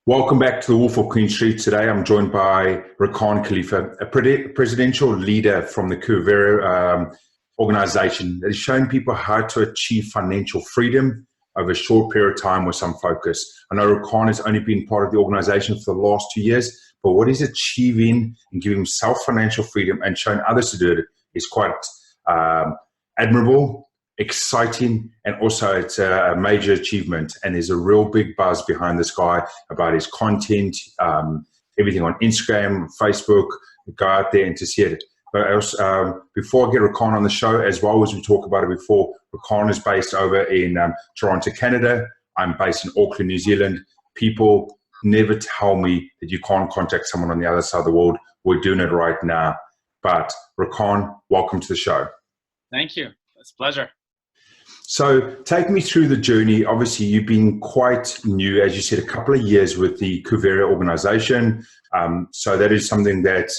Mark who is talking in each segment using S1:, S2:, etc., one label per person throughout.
S1: Welcome back to the Wolf of Queen Street. Today I'm joined by Rakan Khalifa, a presidential leader from the Kuvera organization that is showing people how to achieve financial freedom over a short period of time with some focus. I know Rakan has only been part of the organization for the last 2 years, but what he's achieving and giving himself financial freedom and showing others to do it is quite admirable, exciting, and also it's a major achievement. And there's a real big buzz behind this guy about his content, everything on Instagram, Facebook. Go out there and to see it. But also, before I get Rakan on the show, as well as we talked about it before, Rakan is based over in Toronto, Canada. I'm based in Auckland, New Zealand. People never tell me that you can't contact someone on the other side of the world. We're doing it right now. But Rakan, welcome to the show.
S2: Thank you. It's a pleasure.
S1: So take me through the journey. Obviously, you've been quite new, as you said, a couple of years with the Kuvera organization. So that is something that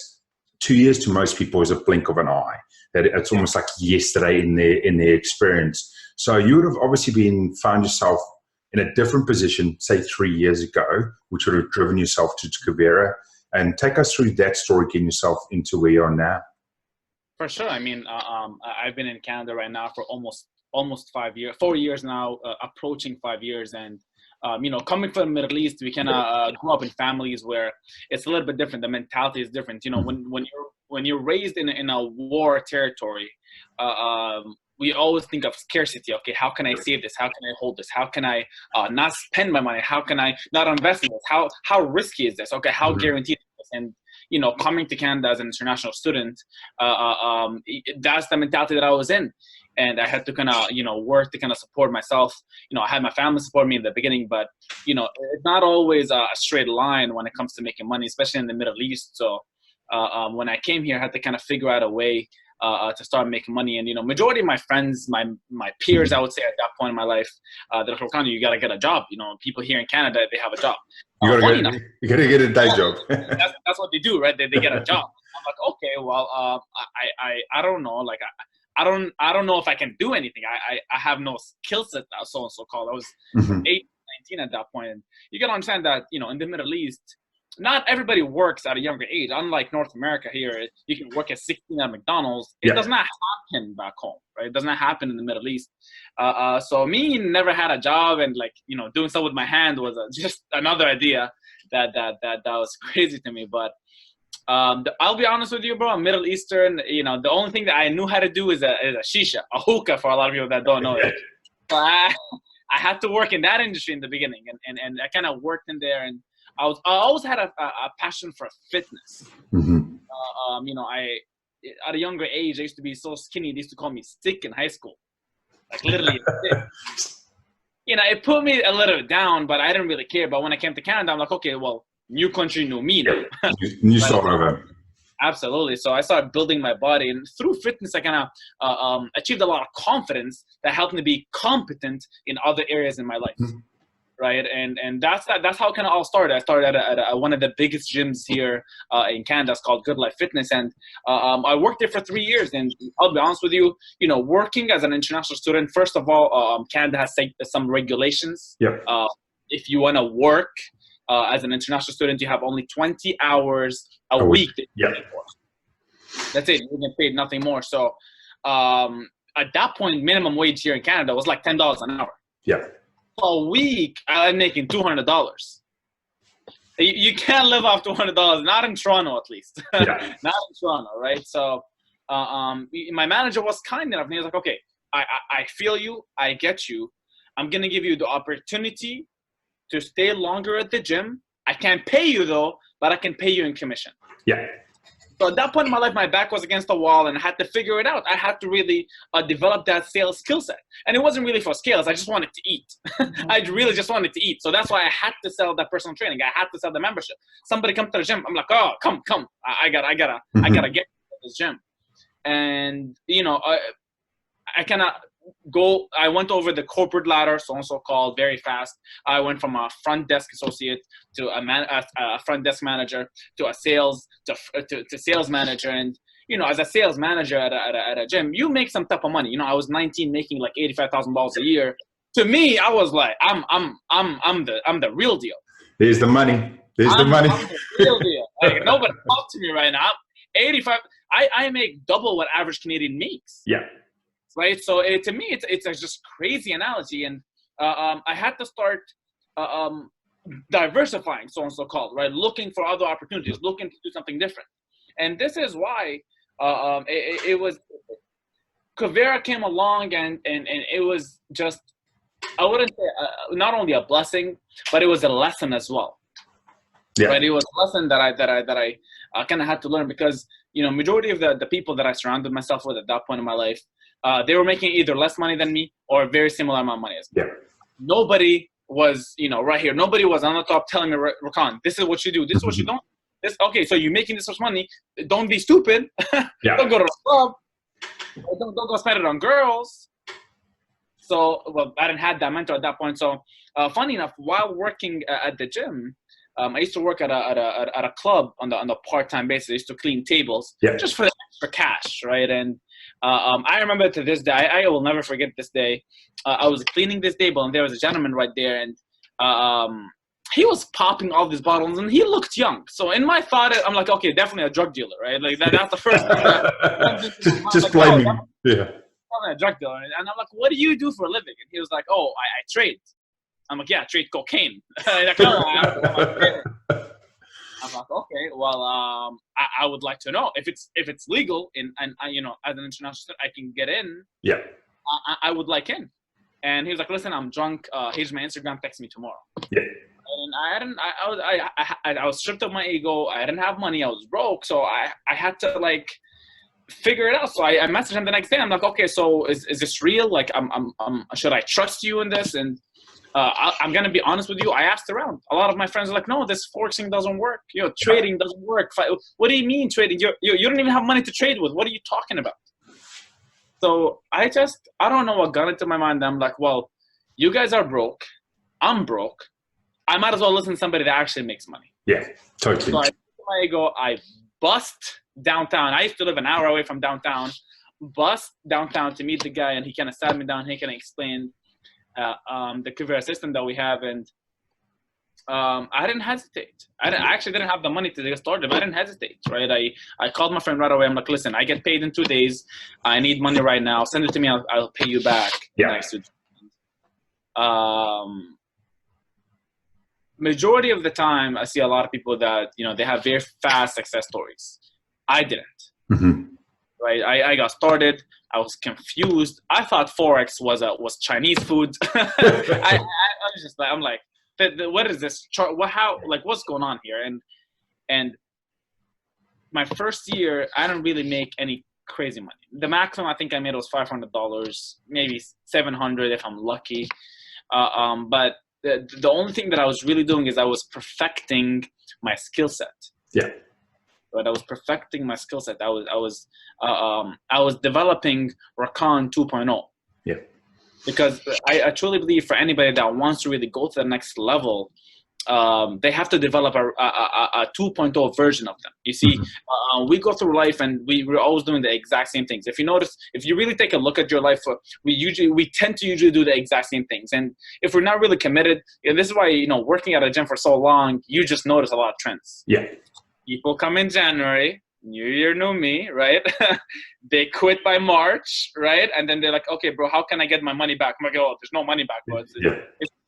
S1: 2 years to most people is a blink of an eye. That it's almost like yesterday in their experience. So you would have obviously found yourself in a different position, say 3 years ago, which would have driven yourself to Kuvera. And take us through that story, getting yourself into where you are now.
S2: For sure. I mean, I've been in Canada right now for almost 5 years, 4 years now, approaching 5 years. And, coming from the Middle East, we kind of grew up in families where it's a little bit different. The mentality is different. You know, when you're raised in a war territory, we always think of scarcity. Okay, how can I save this? How can I hold this? How can I not spend my money? How can I not invest in this? How risky is this? Okay, how guaranteed is this? And coming to Canada as an international student, that's the mentality that I was in. And I had to kind of, work to kind of support myself. I had my family support me in the beginning, but, it's not always a straight line when it comes to making money, especially in the Middle East. So when I came here, I had to kind of figure out a way to start making money. And, majority of my friends, my peers, I would say at that point in my life, they're like, you got to get a job. People here in Canada, they have a job.
S1: You gotta get a day job.
S2: That's what they do, right? They get a job. I'm like, okay, well, I don't know. Like, I don't know if I can do anything. I have no skill set, so and so called. I was 18, 19 at that point. And you got to understand that, in the Middle East, not everybody works at a younger age. Unlike North America here, you can work at 16 at McDonald's. It does not happen back home, right? It does not happen in the Middle East. So me never had a job, and doing stuff with my hand was just another idea that was crazy to me. But I'll be honest with you, bro. I'm Middle Eastern. The only thing that I knew how to do is a shisha, a hookah, for a lot of people that don't know it. But I had to work in that industry in the beginning, and I kind of worked in there. And I always had a passion for fitness. I at a younger age, I used to be so skinny. They used to call me stick in high school, like literally a stick. It put me a little down, but I didn't really care. But when I came to Canada, I'm like, okay, well, new country, new me now.
S1: New start over.
S2: Absolutely. So I started building my body, and through fitness, I kind of achieved a lot of confidence that helped me be competent in other areas in my life. Right. And that's how it kind of all started. I started at one of the biggest gyms here in Canada. It's called Good Life Fitness. And I worked there for 3 years. And I'll be honest with you, working as an international student, first of all, Canada has some regulations.
S1: Yep.
S2: If you want to work as an international student, you have only 20 hours a week.
S1: Yep.
S2: That's it. You get paid nothing more. So at that point, minimum wage here in Canada was like $10 an hour.
S1: Yeah.
S2: A week, I'm making $200. You can't live off $200, not in Toronto at least. Not in Toronto, right? So my manager was kind enough, and he was like, okay, I feel you, I get you. I'm going to give you the opportunity to stay longer at the gym. I can't pay you though, but I can pay you in commission.
S1: Yeah.
S2: So at that point in my life, my back was against the wall, and I had to figure it out. I had to really develop that sales skill set. And it wasn't really for scales. I just wanted to eat. I really just wanted to eat. So that's why I had to sell that personal training. I had to sell the membership. Somebody come to the gym. I'm like, oh, come. I gotta get to this gym. And, I went over the corporate ladder, so called, very fast. I went from a front desk associate to a front desk manager to a sales to sales manager. And as a sales manager at a gym, you make some type of money. I was 19, making like $85,000 a year. To me, I was like, I'm the real deal.
S1: There's the money. There's the money.
S2: I'm the real deal. Like, nobody talk to me right now. I'm 85. I make double what average Canadian makes.
S1: Yeah.
S2: Right. So to me, it's a just crazy analogy, and I had to start diversifying, so and so called, right? Looking for other opportunities, looking to do something different, and this is why it was Kuvera came along, and it was just, I wouldn't say not only a blessing, but it was a lesson as well.
S1: Yeah.
S2: Right. It was a lesson that I kind of had to learn, because majority of the people that I surrounded myself with at that point in my life, they were making either less money than me or a very similar amount of money as me.
S1: Yeah.
S2: Nobody was, right here. Nobody was on the top telling me, Rakan, this is what you do. This is what you don't. Okay, so you're making this much money. Don't be stupid.
S1: Yeah.
S2: Don't go to the club. Don't go spend it on girls. So, well, I didn't have that mentor at that point. So, funny enough, while working at the gym, I used to work at a club on the part-time basis. I used to clean tables, just for the extra cash, right? And I remember to this day, I will never forget this day. I was cleaning this table, and there was a gentleman right there, and he was popping all these bottles, and he looked young. So in my thought, I'm like, okay, definitely a drug dealer, right? Like that's the first thing.
S1: Just blaming. Yeah.
S2: I'm a drug dealer, and I'm like, what do you do for a living? And he was like, oh, I trade. I'm like, yeah, trade cocaine. Like, no, I'm like, okay, well, I would like to know if it's legal and as an international student, I can get in.
S1: Yeah.
S2: I would like in. And he was like, listen, I'm drunk. Here's my Instagram. Text me tomorrow.
S1: Yeah.
S2: And I was stripped of my ego. I didn't have money. I was broke. So I had to like figure it out. So I messaged him the next day. I'm like, okay, so is this real? Like, should I trust you in this? And I'm going to be honest with you. I asked around. A lot of my friends are like, no, this forexing doesn't work. Trading doesn't work. What do you mean trading? You don't even have money to trade with. What are you talking about? So I don't know what got into my mind. I'm like, well, you guys are broke. I'm broke. I might as well listen to somebody that actually makes money.
S1: Yeah, totally.
S2: So I bust downtown. I used to live an hour away from downtown. Bust downtown to meet the guy, and he kind of sat me down. He kind of explained the Kuvera system that we have, and I didn't hesitate. I actually didn't have the money to get started, but I didn't hesitate, right? I called my friend right away. I'm like, listen, I get paid in 2 days. I need money right now. Send it to me. I'll pay you back.
S1: Yeah.
S2: Majority of the time, I see a lot of people that, they have very fast success stories. I didn't.
S1: Mm-hmm.
S2: Right? I got started. I was confused. I thought Forex was Chinese food. I was just like, I'm like, what is this chart? What's going on here? And my first year, I didn't really make any crazy money. The maximum I think I made was $500, maybe $700 if I'm lucky. But the only thing that I was really doing is I was perfecting my skill set.
S1: Yeah.
S2: But I was perfecting my skill set. I was developing Rakan 2.0.
S1: Yeah. Because
S2: I truly believe for anybody that wants to really go to the next level, they have to develop a 2.0 version of them. You see, we go through life and we're always doing the exact same things. If you notice, if you really take a look at your life, we tend to usually do the exact same things. And if we're not really committed, this is why, working at a gym for so long, you just notice a lot of trends.
S1: Yeah.
S2: People come in January, New Year, new me, right? They quit by March, right? And then they're like, okay, bro, how can I get my money back? I'm like, oh, there's no money back, bro. It's the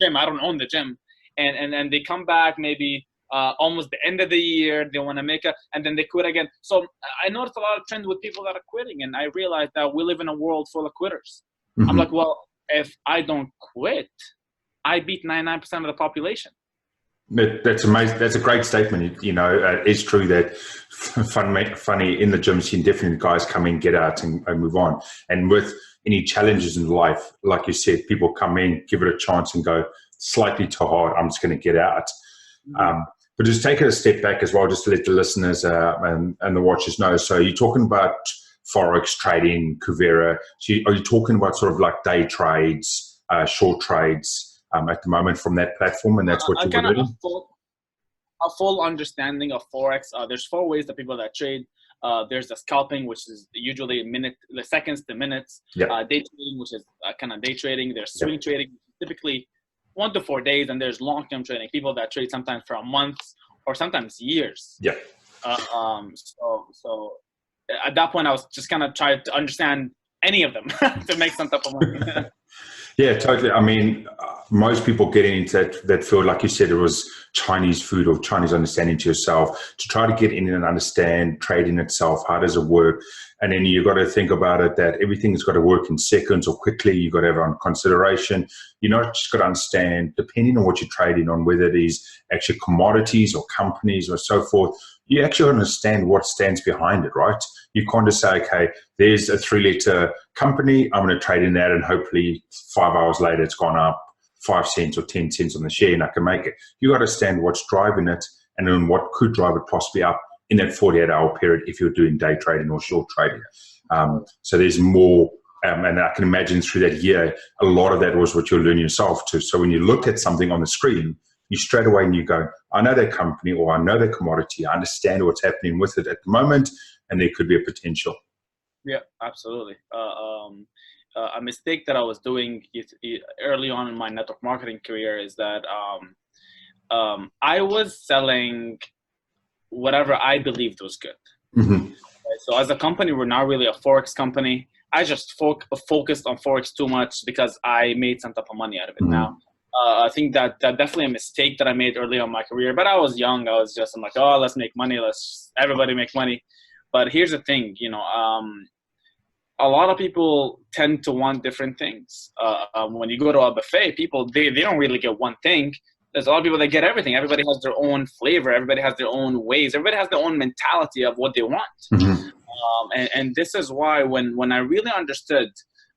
S2: gym. I don't own the gym. And they come back maybe almost the end of the year. They want to make and then they quit again. So I noticed a lot of trends with people that are quitting. And I realized that we live in a world full of quitters. Mm-hmm. I'm like, well, if I don't quit, I beat 99% of the population.
S1: That's amazing. That's a great statement. It's true that funny in the gym, seeing definitely guys come in, get out, and move on. And with any challenges in life, like you said, people come in, give it a chance, and go slightly too hard. I'm just going to get out. Mm-hmm. But just take it a step back as well, just to let the listeners and the watchers know. So you're talking about Forex trading, Kuvera. So are you talking about sort of like day trades, short trades? At the moment from that platform, and that's what you're doing?
S2: A full understanding of Forex. There's 4 ways that people that trade. There's the scalping, which is usually the seconds to minutes.
S1: Yeah.
S2: Day trading, which is kind of day trading. There's swing trading, typically 1 to 4 days, and there's long-term trading. People that trade sometimes for a month or sometimes years.
S1: Yeah.
S2: So at that point, I was just kind of trying to understand any of them to make some type of money.
S1: Yeah, totally. I mean, most people getting into that field, like you said, it was Chinese food or Chinese understanding to yourself, to try to get in and understand trading itself. How does it work? And then you got to think about it that everything's got to work in seconds or quickly. You got to have it on consideration. You're not just got to understand, depending on what you're trading on, whether it is actually commodities or companies or so forth, you actually understand what stands behind it, right? You can't just say, okay, there's a 3-letter company, I'm going to trade in that, and hopefully 5 hours later it's gone up 5 cents or 10 cents on the share and I can make it. You got to understand what's driving it and then what could drive it possibly up in that 48-hour period if you're doing day trading or short trading. So there's more, and I can imagine through that year, a lot of that was what you're learning yourself too. So when you look at something on the screen, you straight away and you go, I know that company or I know that commodity, I understand what's happening with it at the moment, and there could be a potential.
S2: Yeah, absolutely. A mistake that I was doing early on in my network marketing career is that I was selling whatever I believed was good.
S1: Mm-hmm.
S2: So as a company, we're not really a Forex company. I just focused on Forex too much because I made some type of money out of it.
S1: Mm-hmm.
S2: Now, I think that definitely a mistake that I made early on in my career, but I was young. I'm like, oh, let's make money. Everybody make money. But here's the thing, a lot of people tend to want different things. When you go to a buffet, people, they don't really get one thing. There's a lot of people that get everything. Everybody has their own flavor. Everybody has their own ways. Everybody has their own mentality of what they want.
S1: Mm-hmm.
S2: And this is why when I really understood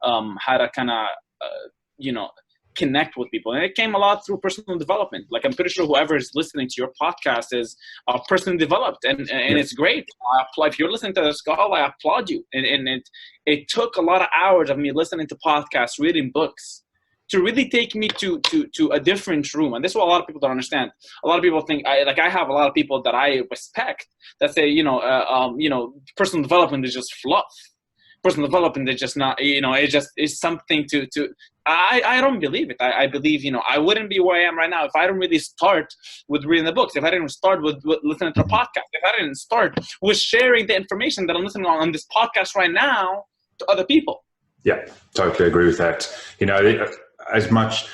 S2: how to kind of, connect with people, and it came a lot through personal development. Like, I'm pretty sure whoever is listening to your podcast is personally developed, and it's great. If you're listening to this call, I applaud you. And it took a lot of hours of me listening to podcasts, reading books, to really take me to a different room. And this is what a lot of people don't understand. A lot of people think, I have a lot of people that I respect that say, personal development is just fluff. Personal development is just not, it just is something to I don't believe it. I believe, I wouldn't be where I am right now if I didn't really start with reading the books, if I didn't start with listening to the podcast, if I didn't start with sharing the information that I'm listening on this podcast right now to other people.
S1: Yeah, totally agree with that. As much,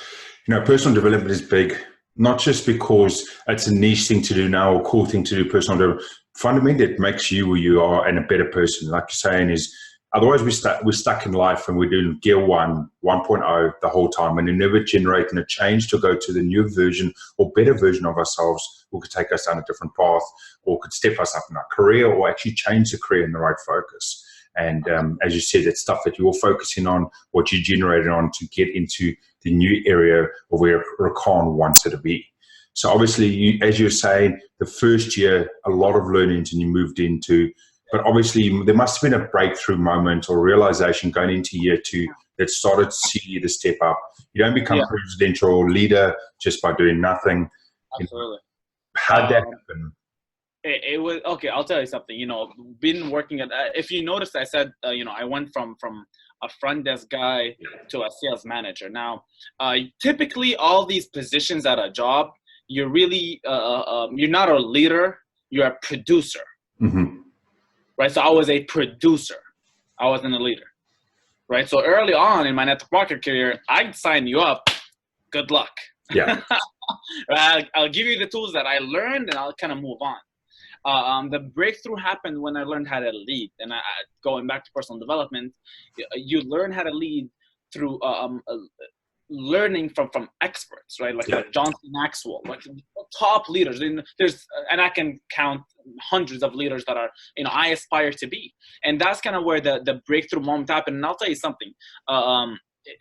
S1: personal development is big, not just because it's a niche thing to do now or cool thing to do, personal development. Fundamentally, it makes you who you are and a better person. Like you're saying, is otherwise we're stuck in life and we're doing gear 1.0 the whole time, and you're never generating a change to go to the new version or better version of ourselves, who could take us down a different path or could step us up in our career or actually change the career in the right focus. And as you said, it's stuff that you're focusing on, what you generated on to get into the new area of where Rakan wants it to be. So obviously, as you're saying, the first year, a lot of learnings and you moved into, but obviously there must have been a breakthrough moment or realization going into year 2 that started to see you to step up. You don't become presidential leader just by doing nothing.
S2: Absolutely.
S1: How'd that happen?
S2: It was okay. I'll tell you something. Been working at. If you noticed, I said I went from a front desk guy to a sales manager. Now, typically, all these positions at a job, you're really you're not a leader. You're a producer, right? So I was a producer. I wasn't a leader, right? So early on in my network marketing career, I'd sign you up. Good luck.
S1: Yeah.
S2: I'll give you the tools that I learned, and I'll kind of move on. The breakthrough happened when I learned how to lead. And going back to personal development, you learn how to lead through learning from experts, right? Like John C. Maxwell, like top leaders. And I can count hundreds of leaders that are, I aspire to be. And that's kind of where the breakthrough moment happened. And I'll tell you something.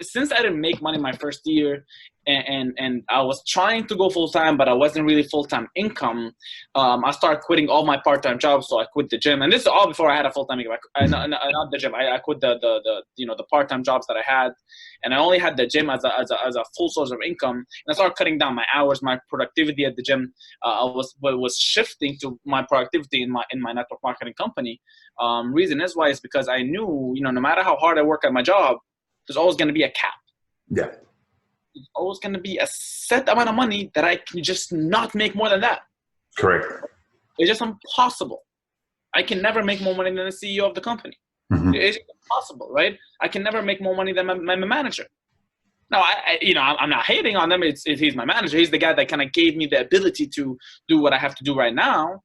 S2: Since I didn't make money my first year, and I was trying to go full-time, but I wasn't really full-time income, I started quitting all my part-time jobs. So I quit the gym, and this is all before I had a full-time income. Not the gym. I quit the part-time jobs that I had, and I only had the gym as a full source of income. And I started cutting down my hours, my productivity at the gym. I was shifting to my productivity in my network marketing company. Reason is why is because I knew, no matter how hard I work at my job, there's always going to be a cap.
S1: Yeah.
S2: It's always going to be a set amount of money that I can just not make more than that.
S1: Correct.
S2: It's just impossible. I can never make more money than the CEO of the company. It's impossible, right? I can never make more money than my manager. Now, I'm not hating on them. He's my manager. He's the guy that kind of gave me the ability to do what I have to do right now.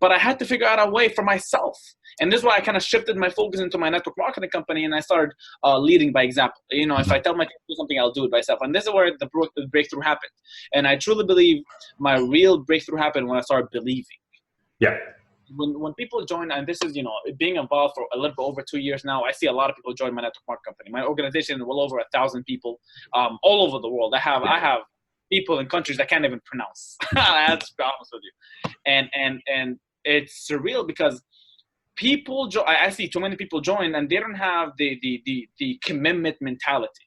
S2: But I had to figure out a way for myself. And this is why I kind of shifted my focus into my network marketing company, and I started leading by example. If I tell my team to do something, I'll do it myself. And this is where the breakthrough happened. And I truly believe my real breakthrough happened when I started believing.
S1: Yeah.
S2: When people join, and this is, being involved for a little bit over 2 years now, I see a lot of people join my network marketing company. My organization is well over 1,000 people all over the world. I have people in countries I can't even pronounce. That's to be honest with you. And it's surreal because people I see too many people join and they don't have the commitment mentality.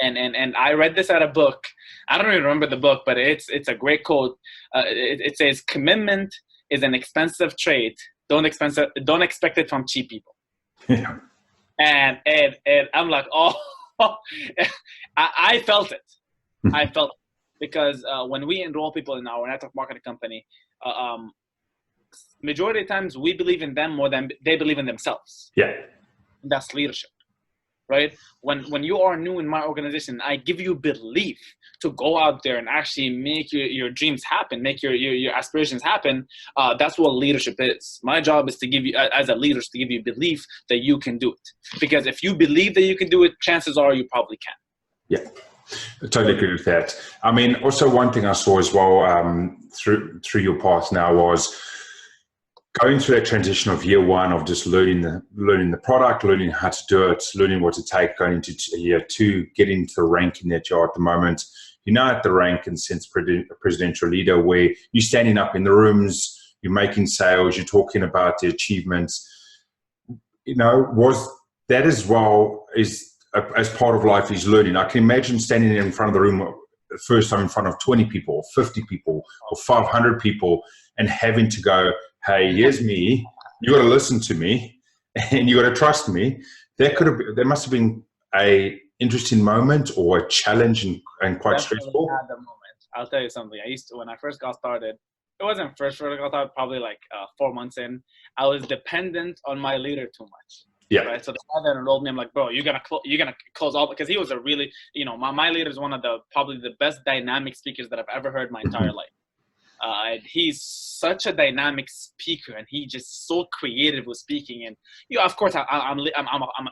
S2: And I read this at a book. I don't even remember the book, but it's a great quote. It says, commitment is an expensive trait. Don't expect it from cheap people.
S1: Yeah.
S2: And I'm like, oh, I felt it. I felt it. Because when we enroll people in our network marketing company, majority of the times we believe in them more than they believe in themselves.
S1: Yeah.
S2: And that's leadership, right? When you are new in my organization, I give you belief to go out there and actually make your dreams happen, make your aspirations happen. That's what leadership is. My job is to give you, as a leader, to give you belief that you can do it. Because if you believe that you can do it, chances are you probably can.
S1: Yeah. I totally agree with that. I mean, also one thing I saw as well through your path now was going through that transition of year one of just learning the product, learning how to do it, learning what to take, going into year two, getting to the ranking that you're at the moment. You're now at the rank and since presidential leader where you're standing up in the rooms, you're making sales, you're talking about the achievements. Was that as well as part of life is learning. I can imagine standing in front of the room the first time in front of 20 people, or 50 people, or 500 people, and having to go, hey, here's me. You got to listen to me, and you got to trust me. There must have been a interesting moment or a challenge and quite stressful.
S2: Had the moment. I'll tell you something. When I first got started, it wasn't first I got started, probably like 4 months in. I was dependent on my leader too much.
S1: Yeah.
S2: Right. So the guy that enrolled me, I'm like, bro, you're gonna close all, because he was a really, my leader is one of probably the best dynamic speakers that I've ever heard my entire life. He's such a dynamic speaker, and he just so creative with speaking. And of course, I'm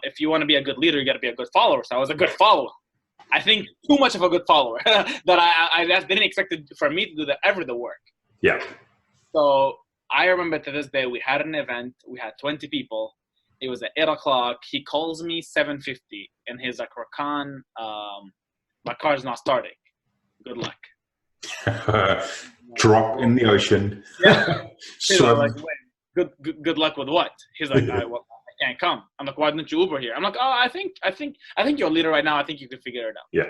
S2: if you want to be a good leader, you got to be a good follower. So I was a good follower. I think too much of a good follower that I didn't expect for me to do the work.
S1: Yeah.
S2: So I remember to this day, we had an event. We had 20 people. It was at 8 o'clock. He calls me 7:50, and he's like, Rakan, my car's not starting. Good luck.
S1: Drop in the ocean.
S2: Yeah. So like, wait, good luck with what? He's like, well, I can't come. I'm like, why didn't you Uber here? I'm like, oh, I think you're a leader right now. I think you can figure it out.
S1: Yeah.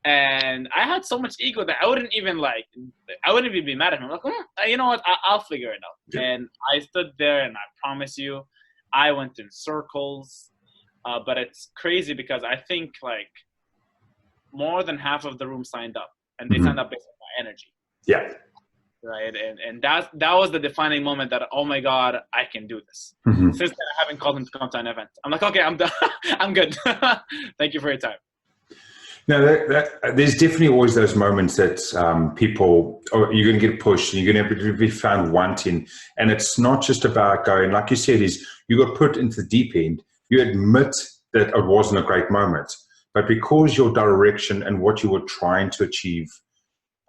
S2: And I had so much ego that I wouldn't even be mad at him. I'm like, you know what? I'll figure it out. Yeah. And I stood there, and I promise you, I went in circles, but it's crazy because I think like more than half of the room signed up, and they signed up based on my energy.
S1: Yeah.
S2: Right. And that was the defining moment that, oh my God, I can do this. Since then, I haven't called him to come to an event. I'm like, okay, I'm done. I'm good. Thank you for your time.
S1: No, there's definitely always those moments that you're going to get pushed, and you're going to be found wanting. And it's not just about going, like you said, you got put into the deep end. You admit that it wasn't a great moment, but because your direction and what you were trying to achieve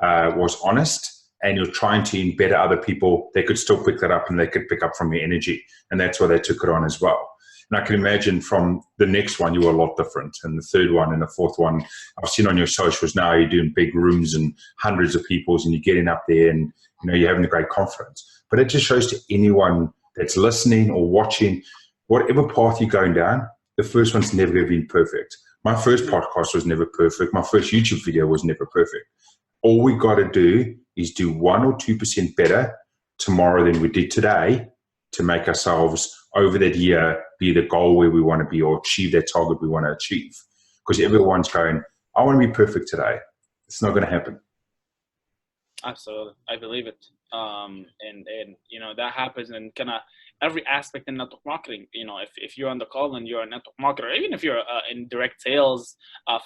S1: was honest, and you're trying to embed other people, they could still pick that up, and they could pick up from your energy. And that's why they took it on as well. And I can imagine from the next one, you were a lot different. And the third one and the fourth one, I've seen on your socials now, you're doing big rooms and hundreds of people, and you're getting up there and, you're having a great confidence. But it just shows to anyone that's listening or watching, whatever path you're going down, the first one's never going to be perfect. My first podcast was never perfect. My first YouTube video was never perfect. All we got to do is do 1 or 2% better tomorrow than we did today to make ourselves over that year be the goal where we want to be, or achieve that target we want to achieve. Because everyone's going, I want to be perfect today. It's not going to happen.
S2: Absolutely, I believe it. And you know, that happens in kind of every aspect in network marketing. You know, if you're on the call and you're a network marketer, even if you're in direct sales,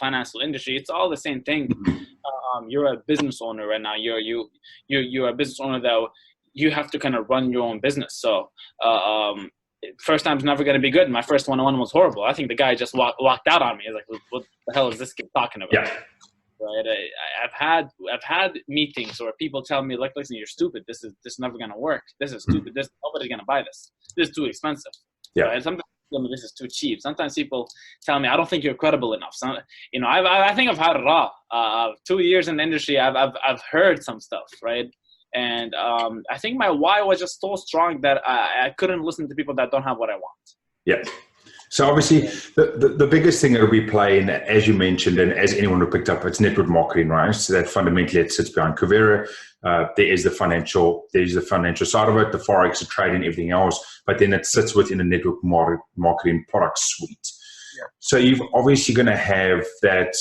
S2: financial industry, it's all the same thing. You're a business owner right now. You're a business owner that you have to kind of run your own business. So first time's never going to be good. My first one-on-one was horrible. I think the guy just walked out on me. He's like, what the hell is this kid talking about?
S1: Yeah.
S2: Right. I've had meetings where people tell me, like, listen, you're stupid. This is never gonna work. This is stupid. Nobody's gonna buy this. This is too expensive.
S1: Yeah.
S2: Right? Sometimes people tell me this is too cheap. Sometimes people tell me I don't think you're credible enough. You know, I think I've had it all. 2 years in the industry, I've heard some stuff, right? And I think my why was just so strong that I couldn't listen to people that don't have what I want.
S1: Yeah. So obviously, the biggest thing that we play in, as you mentioned, and as anyone who picked up, it's network marketing, right? So that fundamentally it sits behind Kuvera. There is the financial side of it, the forex, the trading, everything else. But then it sits within a network marketing product suite. Yeah. So you've obviously going to have that.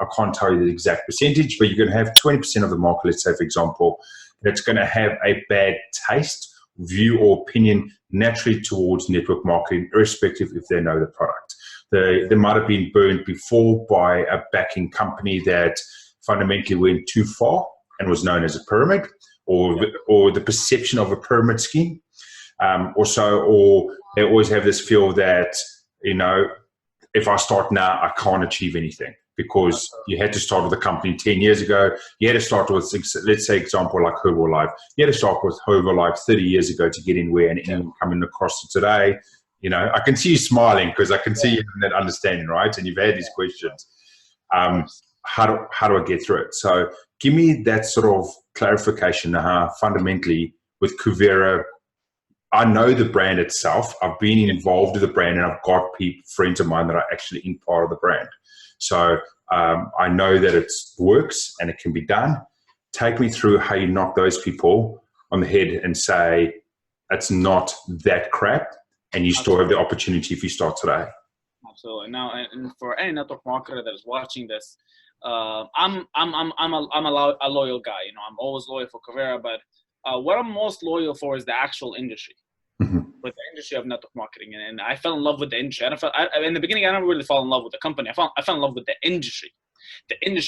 S1: I can't tell you the exact percentage, but you're going to have 20% of the market, let's say, for example, that's going to have a bad taste, view, or opinion naturally towards network marketing, irrespective if they know the product. They might have been burned before by a backing company that fundamentally went too far and was known as a pyramid, or the perception of a pyramid scheme. Or they always have this feel that, you know, if I start now, I can't achieve anything, because you had to start with a company 10 years ago. You had to start with, let's say, example like Herbalife. You had to start with Herbalife 30 years ago to get in where and anyone coming across to today. You know, I can see you smiling because I can see you in that understanding, right? And you've had these questions. How do I get through it? So give me that sort of clarification fundamentally with Kuvera. I know the brand itself. I've been involved with the brand, and I've got friends of mine that are actually in part of the brand. So I know that it works and it can be done. Take me through how you knock those people on the head and say, it's not that crap, and you still have the opportunity if you start today.
S2: Absolutely. Now, and for any network marketer that is watching this, I'm a loyal guy. You know, I'm always loyal for Kuvera, but what I'm most loyal for is the actual industry. With the industry of network marketing, and I fell in love with the industry. In the beginning, I never really fell in love with the company. I fell in love with the industry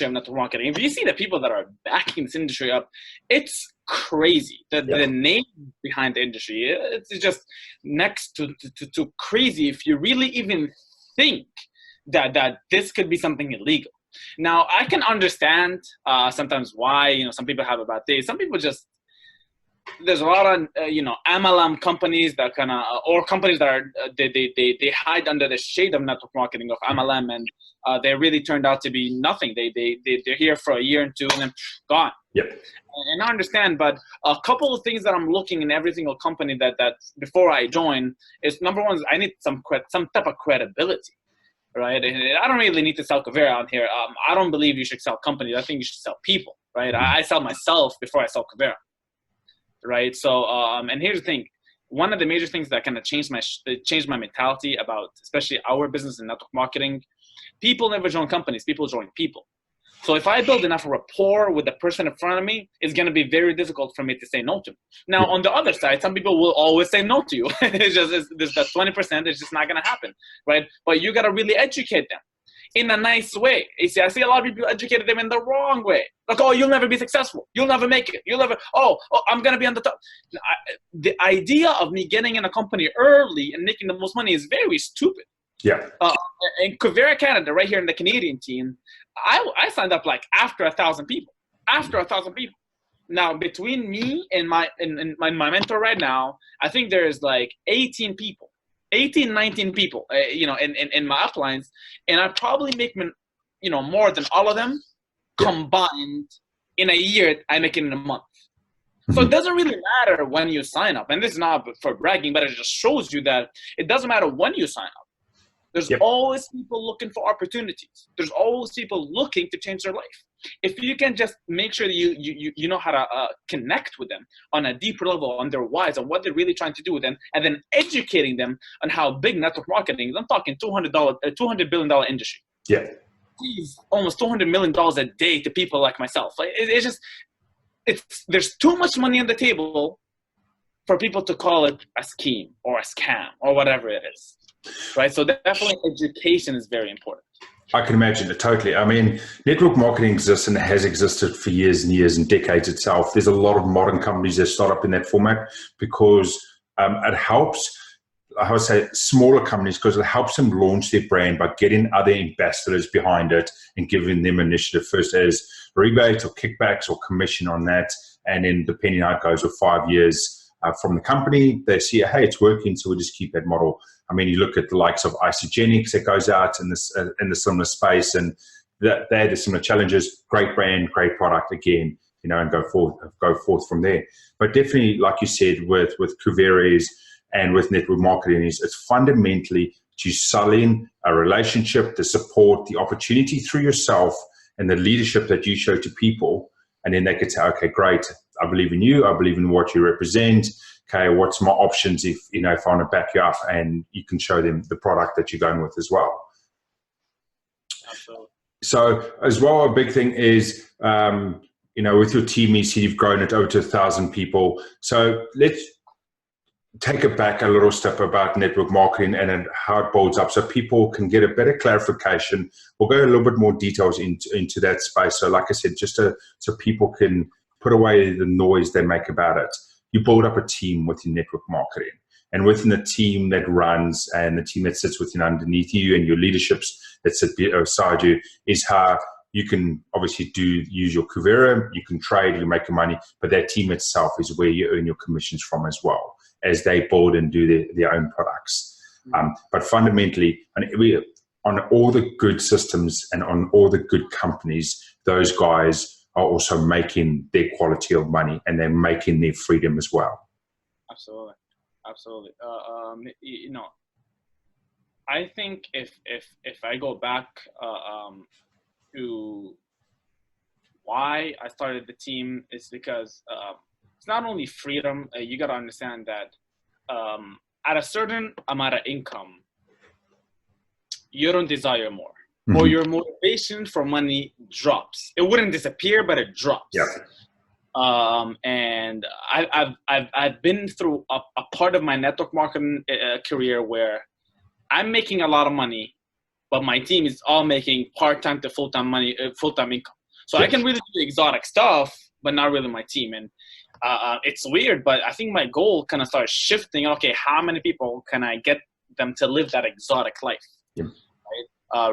S2: of network marketing. If you see the people that are backing this industry up, it's crazy. The name behind the industry, it's just next to crazy. If you really even think that this could be something illegal. Now, I can understand sometimes why, you know, some people have a bad day. Some people just, there's a lot of MLM companies that kind of or companies that are they hide under the shade of network marketing of MLM, and they really turned out to be nothing. They're here for a year and two and then gone.
S1: Yep.
S2: And I understand, but a couple of things that I'm looking in every single company that before I join is, number one, is I need some type of credibility. Right, and I don't really need to sell Kuvera out here. I don't believe you should sell companies. I think you should sell people. Right, I sell myself before I sell Kuvera. Right. So, and here's the thing. One of the major things that kind of changed my mentality about, especially our business and network marketing, people never join companies. People join people. So if I build enough rapport with the person in front of me, it's going to be very difficult for me to say no to. Now, on the other side, some people will always say no to you. There's that 20%. It's just not going to happen. Right. But you got to really educate them in a nice way. You see, I see a lot of people educated them in the wrong way. Like, oh, you'll never be successful. You'll never make it. You'll never, I'm going to be on the top. The idea of me getting in a company early and making the most money is very stupid.
S1: Yeah.
S2: In Kuvera Canada, right here in the Canadian team, I signed up like after 1,000 people. After 1,000 people. Now, between me and my mentor right now, I think there is like 18 people. 18, 19 people, in my uplines, and I probably make, more than all of them combined in a year. I make it in a month. So it doesn't really matter when you sign up, and this is not for bragging, but it just shows you that it doesn't matter when you sign up. There's always people looking for opportunities. There's always people looking to change their life. If you can just make sure that you know how to connect with them on a deeper level, on their whys, on what they're really trying to do with them, and then educating them on how big network marketing is. I'm talking $200 billion industry.
S1: Yeah.
S2: pays almost $200 million a day to people like myself. Like, there's too much money on the table for people to call it a scheme or a scam or whatever it is, right? So definitely education is very important.
S1: I can imagine it totally. I mean, network marketing exists and has existed for years and years and decades itself. There's a lot of modern companies that start up in that format because it helps, I would say, smaller companies, because it helps them launch their brand by getting other ambassadors behind it and giving them initiative first as rebates or kickbacks or commission on that. And then depending how it goes with 5 years from the company, they see, hey, it's working, so we'll just keep that model. I mean, you look at the likes of Isogenics that goes out in the similar space, and they had the similar challenges. Great brand, great product again, and go forth from there. But definitely, like you said, with Kuvera and with network marketing, it's fundamentally to selling a relationship, the support, the opportunity through yourself, and the leadership that you show to people. And then they could say, okay, great, I believe in you, I believe in what you represent. Okay, what's my options if I want to back you up, and you can show them the product that you're going with as well.
S2: Absolutely.
S1: So as well, a big thing is, with your team, you see you've grown it over to 1,000 people. So let's take it back a little step about network marketing and how it builds up so people can get a better clarification. We'll go a little bit more details into that space. So like I said, just so people can put away the noise they make about it. You build up a team within network marketing, and within the team that runs and the team that sits within underneath you and your leaderships that sit beside you is how you can obviously use your Kuvera, you can trade, you make your money, but that team itself is where you earn your commissions from as well as they build and do their own products. But fundamentally, on all the good systems and on all the good companies, those guys are also making their quality of money and they're making their freedom as well.
S2: Absolutely. I think if I go back to why I started the team, is because it's not only freedom. You got to understand that at a certain amount of income, you don't desire more. Or your motivation for money drops. It wouldn't disappear, but it drops.
S1: Yeah.
S2: And I've been through a part of my network marketing career where I'm making a lot of money, but my team is all making part-time to full-time money, full-time income. So I can really do exotic stuff, but not really my team. And it's weird, but I think my goal kind of started shifting. Okay, how many people can I get them to live that exotic life?
S1: Yeah.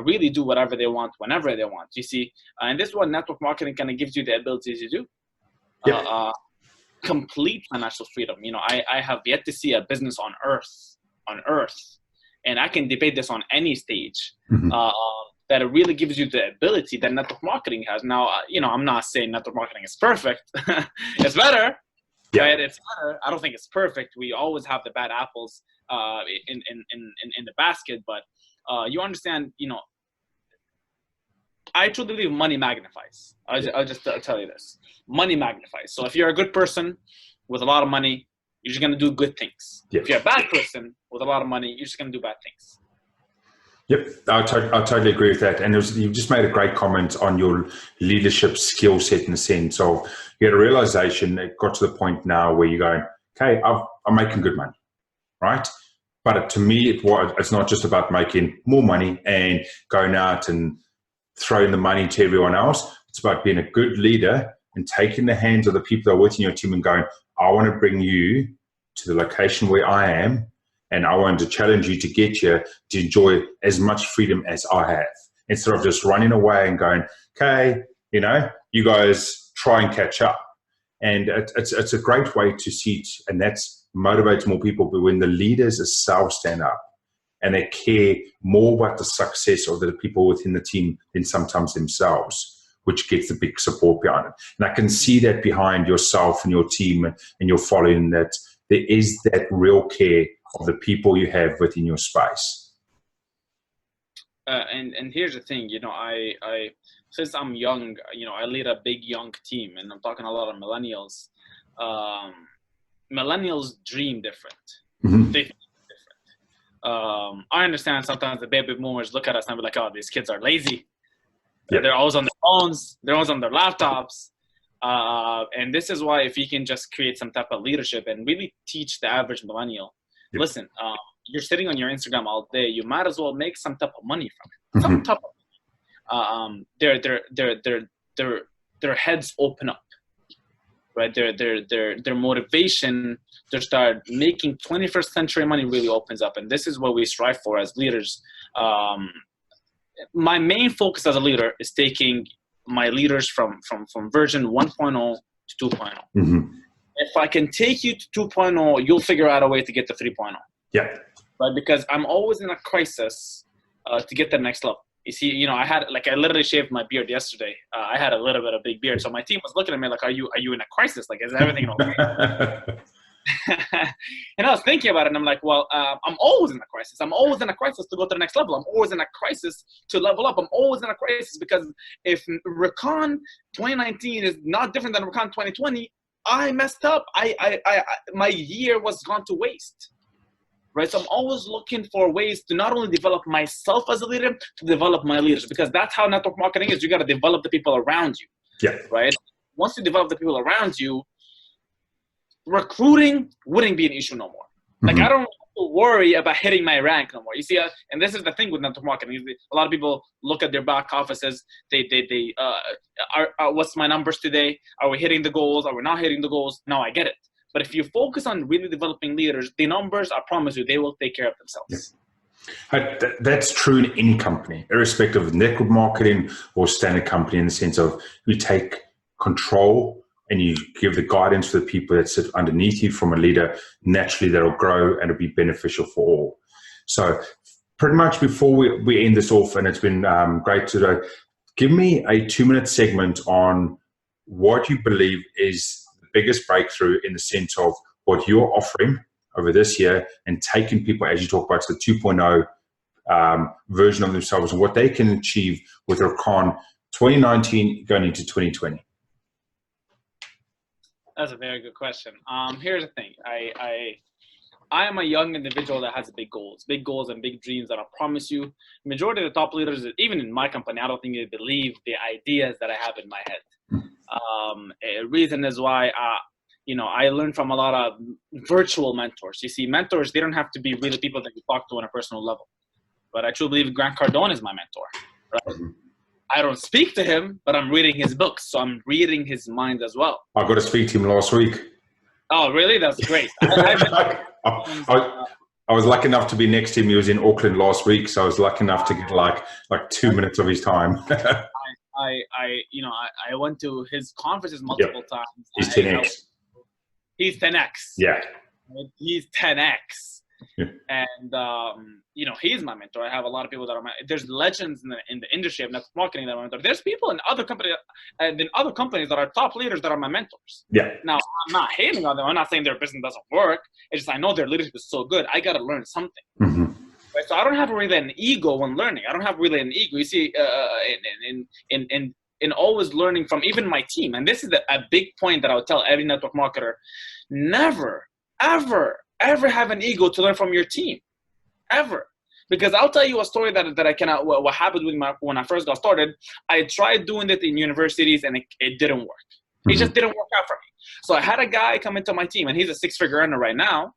S2: Really do whatever they want, whenever they want. You see, and this is what network marketing kind of gives you the ability to do.
S1: Yep.
S2: Complete financial freedom. I have yet to see a business on earth, and I can debate this on any stage, that it really gives you the ability that network marketing has. Now, I'm not saying network marketing is perfect. It's better.
S1: Yeah.
S2: Right? It's better. I don't think it's perfect. We always have the bad apples in the basket, but you understand, I truly believe money magnifies. I'll just tell you this. Money magnifies. So if you're a good person with a lot of money, you're just going to do good things.
S1: Yep.
S2: If you're a bad person with a lot of money, you're just going to do bad things.
S1: Yep, I totally agree with that. And you've just made a great comment on your leadership skill set in the sense of you had a realization that got to the point now where you're going, okay, I'm making good money, right? But to me, it's not just about making more money and going out and throwing the money to everyone else. It's about being a good leader and taking the hands of the people that are within your team and going, I want to bring you to the location where I am, and I want to challenge you to get here to enjoy as much freedom as I have. Instead of just running away and going, okay, you guys try and catch up. And it's a great way to see it, and that motivates more people. But when the leaders themselves stand up and they care more about the success of the people within the team than sometimes themselves, which gets the big support behind it. And I can see that behind yourself and your team and your following, that there is that real care of the people you have within your space.
S2: And here's the thing, I since I'm young, I lead a big young team, and I'm talking a lot of millennials. Millennials dream different. They think different. I understand sometimes the baby boomers look at us and be like, oh, these kids are lazy.
S1: Yeah.
S2: They're always on their phones. They're always on their laptops. And this is why if you can just create some type of leadership and really teach the average millennial, listen, you're sitting on your Instagram all day. You might as well make some type of money from it. Some type of their heads open up, right? Their motivation to start making 21st century money really opens up, and this is what we strive for as leaders. My main focus as a leader is taking my leaders from version 1.0 to 2.0. If I can take you to 2.0, you'll figure out a way to get to 3.0.
S1: Yeah.
S2: Right, because I'm always in a crisis to get to the next level. You see, I literally shaved my beard yesterday. I had a little bit of big beard, so my team was looking at me like, "Are you in a crisis? Like, is everything okay?" And I was thinking about it, and I'm like, "Well, I'm always in a crisis. I'm always in a crisis to go to the next level. I'm always in a crisis to level up. I'm always in a crisis because if Rakan 2019 is not different than Rakan 2020, I messed up. My year was gone to waste." Right, so I'm always looking for ways to not only develop myself as a leader, to develop my leaders, because that's how network marketing is. You got to develop the people around you.
S1: Yeah.
S2: Right. Once you develop the people around you, recruiting wouldn't be an issue no more. Like I don't have to worry about hitting my rank no more. You see, and this is the thing with network marketing. A lot of people look at their back offices. What's my numbers today? Are we hitting the goals? Are we not hitting the goals? No, I get it. But if you focus on really developing leaders, the numbers, I promise you, they will take care of themselves.
S1: Yeah. That's true in any company, irrespective of network marketing or standard company, in the sense of you take control and you give the guidance to the people that sit underneath you from a leader. Naturally, that'll grow and it'll be beneficial for all. So pretty much before we end this off, and it's been great today, give me a 2-minute segment on what you believe is biggest breakthrough in the sense of what you're offering over this year and taking people, as you talk about, to the 2.0 version of themselves and what they can achieve with Rakan 2019 going into 2020.
S2: That's a very good question. Here's the thing. I am a young individual that has big goals and big dreams that I promise you, majority of the top leaders, even in my company, I don't think they believe the ideas that I have in my head. A reason is why, I learned from a lot of virtual mentors. You see, mentors, they don't have to be really people that you talk to on a personal level. But I truly believe Grant Cardone is my mentor. Right? I don't speak to him, but I'm reading his books, so I'm reading his mind as well.
S1: I got to speak to him last week.
S2: Oh, really? That's great.
S1: I was lucky enough to be next to him. He was in Auckland last week, so I was lucky enough to get like 2 minutes of his time.
S2: I went to his conferences multiple times.
S1: He's 10x.
S2: He's 10x.
S1: Yeah.
S2: He's 10x.
S1: Yeah.
S2: And he's my mentor. I have a lot of people that are there's legends in the industry of network marketing that are my mentor. There's people in other companies that are top leaders that are my mentors.
S1: Yeah.
S2: Now I'm not hating on them. I'm not saying their business doesn't work. It's just I know their leadership is so good. I got to learn something. Right? So I don't have really an ego when learning. I don't have really an ego. You see, in always learning from even my team. And this is a big point that I would tell every network marketer: never, ever have an ego to learn from your team, ever. Because I'll tell you a story that I cannot. What happened with when I first got started. I tried doing it in universities and it didn't work. It just didn't work out for me. So I had a guy come into my team, and he's a 6-figure earner right now.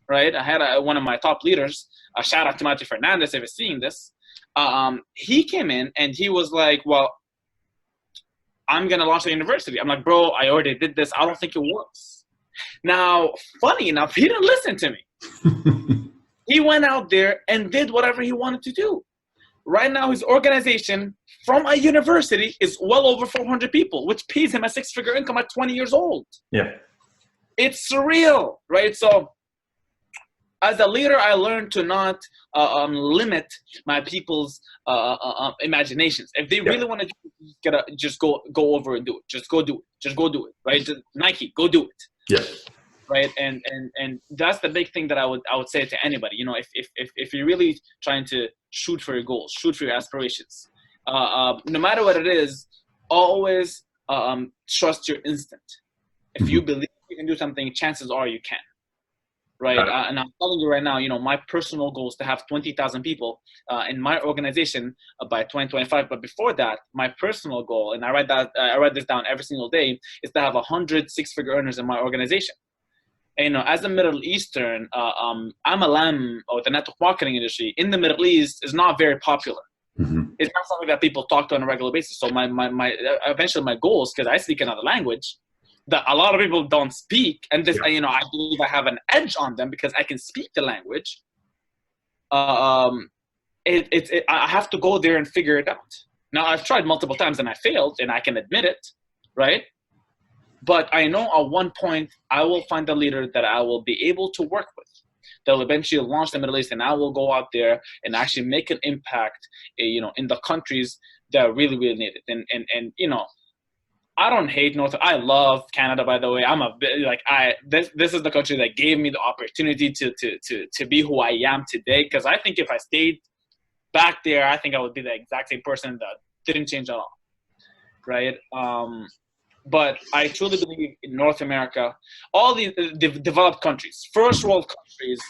S2: Right, I had one of my top leaders. A shout out to Matthew Fernandez if he's seeing this. He came in and he was like, "Well, I'm gonna launch a university." I'm like, "Bro, I already did this. I don't think it works." Now, funny enough, he didn't listen to me. He went out there and did whatever he wanted to do. Right now, his organization from a university is well over 400 people, which pays him a 6-figure income at 20 years old.
S1: Yeah,
S2: it's surreal, right? So, as a leader, I learned to not limit my people's imaginations. If they really want to do it, you gotta just go over and do it. Just go do it. Just go do it, right? Just, Nike, go do it.
S1: Yeah.
S2: Right, and that's the big thing that I would say to anybody. If you're really trying to shoot for your goals, shoot for your aspirations, no matter what it is, always trust your instinct. If you believe you can do something, chances are you can. right? And I'm telling you right now, you know, my personal goal is to have 20,000 people in my organization by 2025. But before that, my personal goal, and I write this down every single day, is to have 100 six-figure earners in my organization. And, you know, as a Middle Eastern, MLM, or the network marketing industry in the Middle East, is not very popular. It's not something that people talk to on a regular basis. So eventually my goal is, because I speak another language that a lot of people don't speak, and this, you know, I believe I have an edge on them because I can speak the language. I have to go there and figure it out. Now, I've tried multiple times and I failed, and I can admit it, right? But I know at one point I will find a leader that I will be able to work with. They'll eventually launch the Middle East, and I will go out there and actually make an impact, you know, in the countries that really, really need it. And you know, I don't hate I love Canada, by the way. I'm a bit like, this is the country that gave me the opportunity to be who I am today. Because I think if I stayed back there, I think I would be the exact same person that didn't change at all, right? But I truly believe in North America, all the developed countries, first world countries,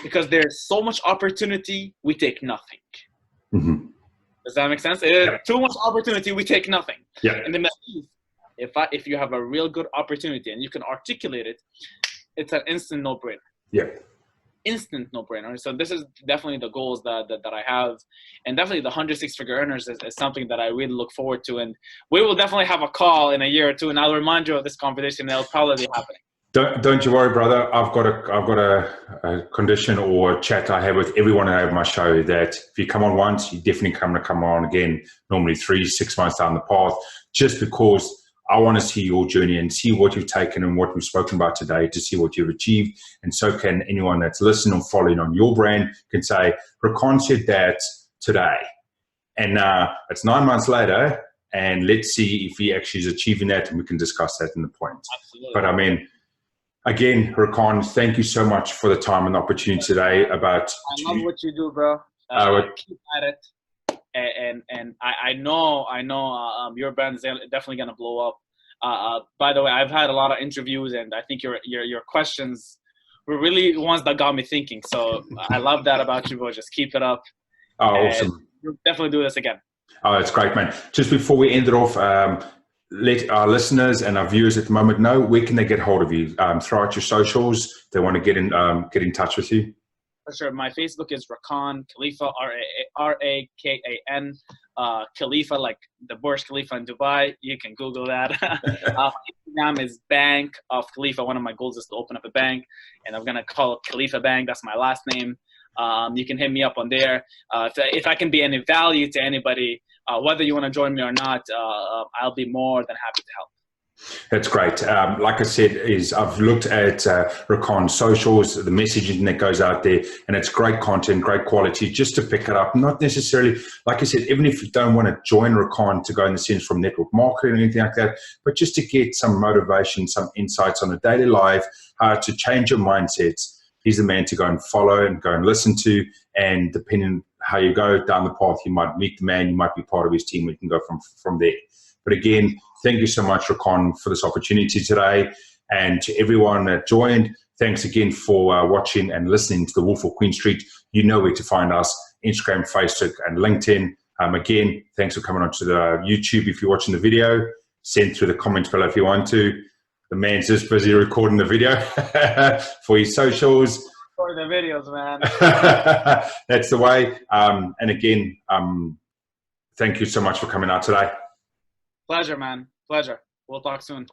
S2: because there's so much opportunity, we take nothing. Does that make sense? Too much opportunity, we take nothing. In the Middle East, if you have a real good opportunity and you can articulate it, it's an instant no-brainer. Instant no-brainer. So this is definitely the goals that I have, and definitely the 100 six-figure earners is something that I really look forward to. And we will definitely have a call in a year or two, and I'll remind you of this conversation. It'll probably be happening.
S1: Don't you worry, brother. I've got a condition or a chat I have with everyone I have on my show that if you come on once, you definitely come on again. Normally 3-6 months down the path, just because I want to see your journey and see what you've taken and what we've spoken about today, to see what you've achieved. And so can anyone that's listening or following on your brand can say, Rakan said that today. And it's 9 months later, and let's see if he actually is achieving that, and we can discuss that in the point.
S2: Absolutely.
S1: But I mean, again, Rakan, thank you so much for the time and the opportunity today.
S2: I love what you do, bro. Keep at it. And I know your brand is definitely gonna blow up. By the way, I've had a lot of interviews, and I think your questions were really ones that got me thinking. So I love that about you, bro. Just keep it up.
S1: Oh, awesome!
S2: We'll definitely do this again.
S1: Oh, that's great, man. Just before we end it off, let our listeners and our viewers at the moment know, where can they get hold of you? Throw out your socials. They want to get in touch with you.
S2: For sure. My Facebook is Rakan Khalifa, Rakan, Khalifa, like the Burj Khalifa in Dubai. You can Google that. Instagram is Bank of Khalifa. One of my goals is to open up a bank, and I'm going to call it Khalifa Bank. That's my last name. You can hit me up on there. If I can be any value to anybody, whether you want to join me or not, I'll be more than happy to help.
S1: That's great. Like I said, I've looked at Rakan's socials, the messaging that goes out there, and it's great content, great quality, just to pick it up. Not necessarily, like I said, even if you don't want to join Rakan to go in the sense from network marketing or anything like that, but just to get some motivation, some insights on a daily life, how to change your mindsets. He's the man to go and follow and go and listen to, and depending how you go down the path, you might meet the man, you might be part of his team, we can go from there. But again, thank you so much, Rakan, for this opportunity today. And to everyone that joined, thanks again for watching and listening to The Wolf of Queen Street. You know where to find us, Instagram, Facebook, and LinkedIn. Again, thanks for coming onto the YouTube. If you're watching the video, send through the comments below if you want to. The man's just busy recording the video for his socials.
S2: For the videos, man.
S1: That's the way. And again, thank you so much for coming out today.
S2: Pleasure, man. Pleasure. We'll talk soon.